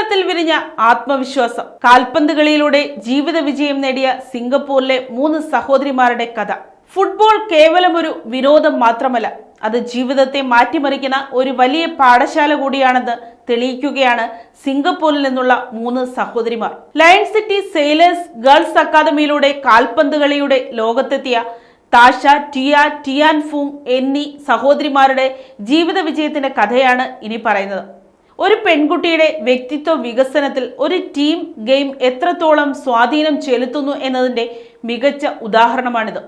കളിക്കളത്തിൽ വിരിഞ്ഞ ആത്മവിശ്വാസം. കാൽപന്ത് കളിയിലൂടെ ജീവിത വിജയം നേടിയ സിംഗപ്പൂരിലെ 3 സഹോദരിമാരുടെ കഥ. ഫുട്ബോൾ കേവലം ഒരു വിനോദം മാത്രമല്ല, അത് ജീവിതത്തെ മാറ്റിമറിക്കുന്ന ഒരു വലിയ പാഠശാല കൂടിയാണെന്ന് തെളിയിക്കുകയാണ് സിംഗപ്പൂരിൽ നിന്നുള്ള 3 സഹോദരിമാർ. ലയൺ സിറ്റി സെയിലേഴ്സ് ഗേൾസ് അക്കാദമിയിലൂടെ കാൽപന്ത് കളിയുടെ ലോകത്തെത്തിയ താഷ, ടിയ, ടിയാൻ ഫുങ് എന്നീ സഹോദരിമാരുടെ ജീവിത വിജയത്തിന്റെ കഥയാണ് ഇനി പറയുന്നത്. ഒരു പെൺകുട്ടിയുടെ വ്യക്തിത്വ വികസനത്തിൽ ഒരു ടീം ഗെയിം എത്രത്തോളം സ്വാധീനം ചെലുത്തുന്നു എന്നതിന്റെ മികച്ച ഉദാഹരണമാണിത്.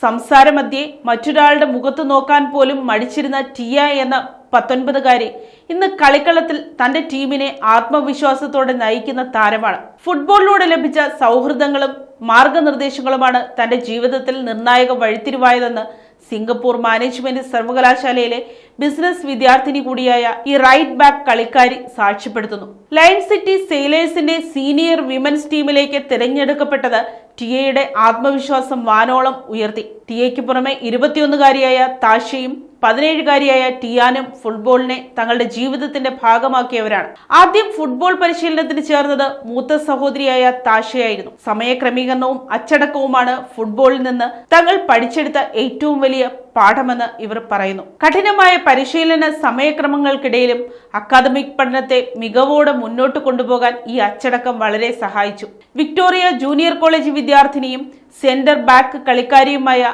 സംസാരമധ്യേ മറ്റൊരാളുടെ മുഖത്ത് നോക്കാൻ പോലും മടിച്ചിരുന്ന ടിയ എന്ന 19കാരി ഇന്ന് കളിക്കളത്തിൽ തന്റെ ടീമിനെ ആത്മവിശ്വാസത്തോടെ നയിക്കുന്ന താരമാണ്. ഫുട്ബോളിലൂടെ ലഭിച്ച സൗഹൃദങ്ങളും മാർഗനിർദ്ദേശങ്ങളുമാണ് തന്റെ ജീവിതത്തിൽ നിർണായക വഴിത്തിരിവായതെന്ന് സിംഗപ്പൂർ മാനേജ്മെന്റ് സർവകലാശാലയിലെ ബിസിനസ് വിദ്യാർത്ഥിനി കൂടിയായ ഈ റൈറ്റ് ബാക്ക് കളിക്കാരി സാക്ഷ്യപ്പെടുത്തുന്നു. ലയൺ സിറ്റി സെയിലേഴ്സിന്റെ സീനിയർ വിമൻസ് ടീമിലേക്ക് തിരഞ്ഞെടുക്കപ്പെട്ടത് ടിയയുടെ ആത്മവിശ്വാസം വാനോളം ഉയർത്തി. ടിയയ്ക്ക് പുറമെ 21കാരിയായ താഷയും 17കാരിയായ ടിയാനും ഫുട്ബോളിനെ തങ്ങളുടെ ജീവിതത്തിന്റെ ഭാഗമാക്കിയവരാണ്. ആദ്യം ഫുട്ബോൾ പരിശീലനത്തിന് ചേർന്നത് മൂത്ത സഹോദരിയായ താഷയായിരുന്നു. സമയക്രമീകരണവും അച്ചടക്കവുമാണ് ഫുട്ബോളിൽ നിന്ന് തങ്ങൾ പഠിച്ചെടുത്ത ഏറ്റവും വലിയ പാഠമെന്ന് ഇവർ പറയുന്നു. കഠിനമായ പരിശീലന സമയക്രമങ്ങൾക്കിടയിലും അക്കാദമിക് പഠനത്തെ മികവോടെ മുന്നോട്ട് കൊണ്ടുപോകാൻ ഈ അച്ചടക്കം വളരെ സഹായിച്ചു. വിക്ടോറിയ ജൂനിയർ കോളേജ് വിദ്യാർത്ഥിനിയും സെന്റർ ബാക്ക് കളിക്കാരിയുമായ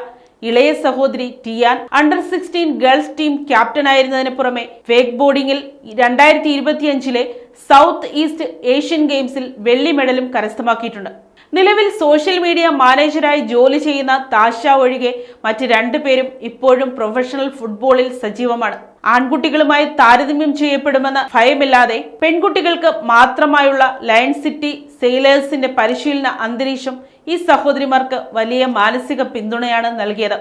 ഇളയ സഹോദരി ടിയാൻ അണ്ടർ 16 ഗേൾസ് ടീം ക്യാപ്റ്റൻ ആയിരുന്നതിന് പുറമെ വേക്ക് ബോർഡിംഗിൽ 2025 സൗത്ത് ഈസ്റ്റ് ഏഷ്യൻ ഗെയിംസിൽ വെള്ളി മെഡലും കരസ്ഥമാക്കിയിട്ടുണ്ട്. നിലവിൽ സോഷ്യൽ മീഡിയ മാനേജരായി ജോലി ചെയ്യുന്ന താഷ ഒഴികെ മറ്റ് 2 പേരും ഇപ്പോഴും പ്രൊഫഷണൽ ഫുട്ബോളിൽ സജീവമാണ്. ആൺകുട്ടികളുമായി താരതമ്യം ചെയ്യപ്പെടുമെന്ന ഭയമില്ലാതെ പെൺകുട്ടികൾക്ക് മാത്രമായുള്ള ലയൺ സിറ്റി സെയിലേഴ്സിന്റെ പരിശീലന അന്തരീക്ഷം ഈ സഹോദരിമാർക്ക് വലിയ മാനസിക പിന്തുണയാണ് നൽകിയത്.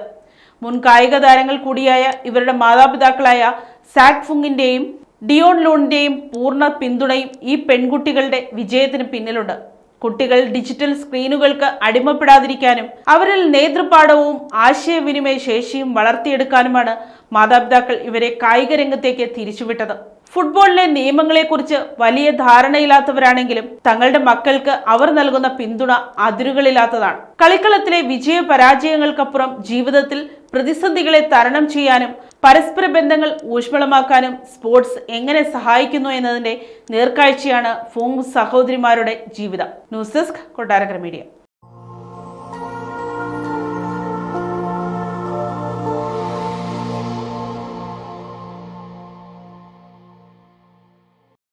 മുൻ കായിക താരങ്ങൾ കൂടിയായ ഇവരുടെ മാതാപിതാക്കളായ സാക് ഫുങ്ങിന്റെയും ഡിയോൺ ലൂണിന്റെയും പൂർണ്ണ പിന്തുണയും ഈ പെൺകുട്ടികളുടെ വിജയത്തിന് പിന്നിലുണ്ട്. കുട്ടികൾ ഡിജിറ്റൽ സ്ക്രീനുകൾക്ക് അടിമപ്പെടാതിരിക്കാനും അവരിൽ നേതൃപാഠവും ആശയവിനിമയ ശേഷിയും വളർത്തിയെടുക്കാനുമാണ് മാതാപിതാക്കൾ ഇവരെ കായിക രംഗത്തേക്ക് തിരിച്ചുവിട്ടത്. ഫുട്ബോളിലെ നിയമങ്ങളെക്കുറിച്ച് വലിയ ധാരണയില്ലാത്തവരാണെങ്കിലും തങ്ങളുടെ മക്കൾക്ക് അവർ നൽകുന്ന പിന്തുണ അതിരുകളില്ലാത്തതാണ്. കളിക്കളത്തിലെ വിജയ പരാജയങ്ങൾക്കപ്പുറം ജീവിതത്തിൽ പ്രതിസന്ധികളെ തരണം ചെയ്യാനും പരസ്പര ബന്ധങ്ങൾ ഊഷ്മളമാക്കാനും സ്പോർട്സ് എങ്ങനെ സഹായിക്കുന്നു എന്നതിന്റെ നേർക്കാഴ്ചയാണ് ഫുങ് സഹോദരിമാരുടെ ജീവിതം. News desk, Kottarakkara media.